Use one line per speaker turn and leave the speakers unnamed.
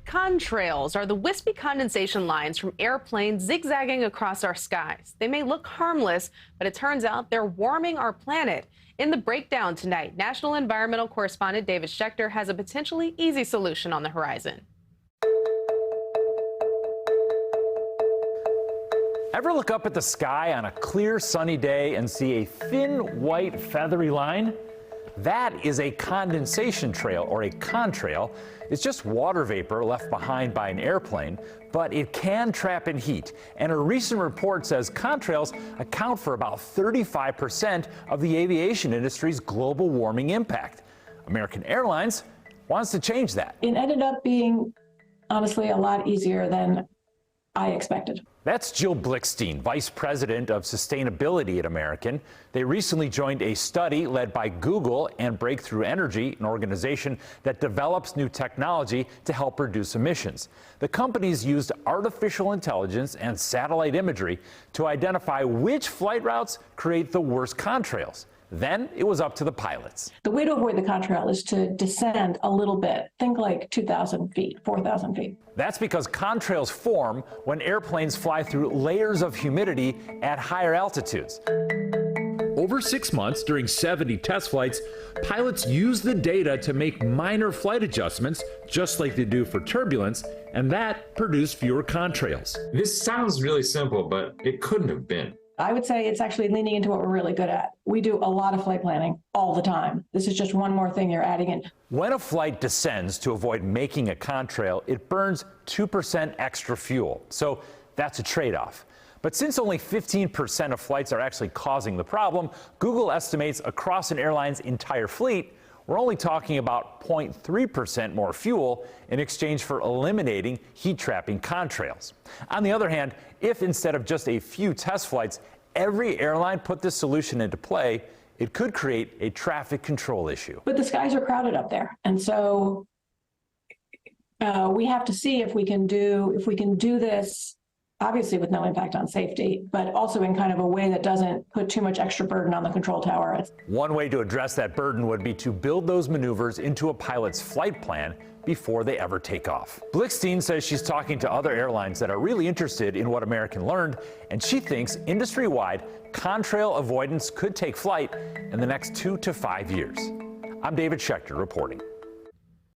Contrails are the wispy condensation lines from airplanes zigzagging across our skies. They may look harmless, but it turns out they're warming our planet. In the breakdown tonight, national environmental correspondent David Schechter has a potentially easy solution on the horizon.
Ever look up at the sky on a clear, sunny day and see a thin, white, feathery line? That is a condensation trail, or a contrail. It's just water vapor left behind by an airplane, but it can trap in heat. And a recent report says contrails account for about 35% of the aviation industry's global warming impact. American Airlines wants to change that.
It ended up being, honestly, a lot easier than I expected.
That's Jill Blickstein, Vice President of Sustainability at American. They recently joined a study led by Google and Breakthrough Energy, an organization that develops new technology to help reduce emissions. The companies used artificial intelligence and satellite imagery to identify which flight routes create the worst contrails. Then it was up to the pilots.
The way to avoid the contrail is to descend a little bit. Think like 2,000 feet, 4,000 feet.
That's because contrails form when airplanes fly through layers of humidity at higher altitudes. Over 6 months, during 70 test flights, pilots used the data to make minor flight adjustments, just like they do for turbulence, and that produced fewer contrails.
This sounds really simple, but it couldn't have been.
I would say it's actually leaning into what we're really good at. We do a lot of flight planning all the time. This is just one more thing you're adding in.
When a flight descends to avoid making a contrail, it burns 2% extra fuel. So that's a trade-off. But since only 15% of flights are actually causing the problem, Google estimates across an airline's entire fleet, we're only talking about 0.3% more fuel in exchange for eliminating heat-trapping contrails. On the other hand, if instead of just a few test flights, every airline put this solution into play, it could create a traffic control issue.
But the skies are crowded up there. And so we have to see if we can do this, obviously with no impact on safety, but also in kind of a way that doesn't put too much extra burden on the control tower.
One way to address that burden would be to build those maneuvers into a pilot's flight plan before they ever take off. Blickstein says she's talking to other airlines that are really interested in what American learned, and she thinks industry-wide contrail avoidance could take flight in the next 2 to 5 years. I'm David Schechter reporting.